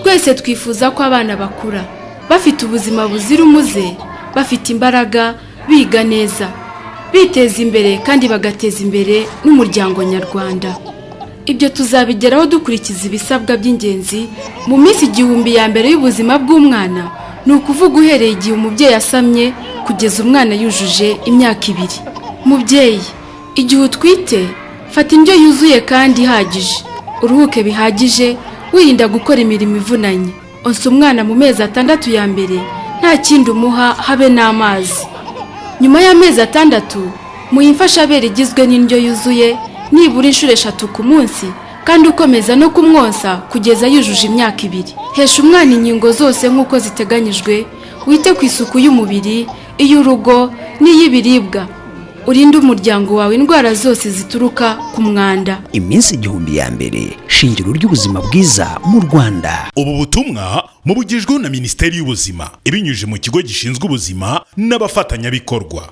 twese twifuza ko abana bakura bafite ubuzima buzira umuze, bafite imbaraga, biga neza, biteza imbere kandi bagateza imbere n'umuryango nyarwanda. Ibyo tuzabigeraho dukurikiza ibisabwa by'ingenzi mu minsi 1000 ya mbere y'ubuzima bw'umwana, ni ukuvuga uhereye igihe umubyeyi asamye kugeza umwana yujuje imyaka 2. Mubyeyi, igihe utwite fata indyo yuzuye kandi ihagije, uruhuke bihagije, wirinda gukora imirimo ivunanye. Onsa umwana mu mezi 6 ya mbere, nta kindi umuha habe n'amazi. Nyuma y'amezi 6 muha imfashabere igizwe n'indyo yuzuye nibura inshuro 3 ku munsi, kandi ukomeza no kumwonsa kugeza yujuje imyaka 2. Hesha umwana inkingo zose nk'uko ziteganyijwe, wite ku isuku y'umubiri, iy'urugo n'iy'ibiribwa. Urinde umuryango wawe indwara zose zituruka ku mwanda. Iminsi 1000 ya mbere, shingiro ry'ubuzima bwiza mu Rwanda. Ubu butumwa mubugijwe na Minisiteri y'Ubuzima ibinyujije mu kigo gishinzwe ubuzima n'abafatanyabikorwa.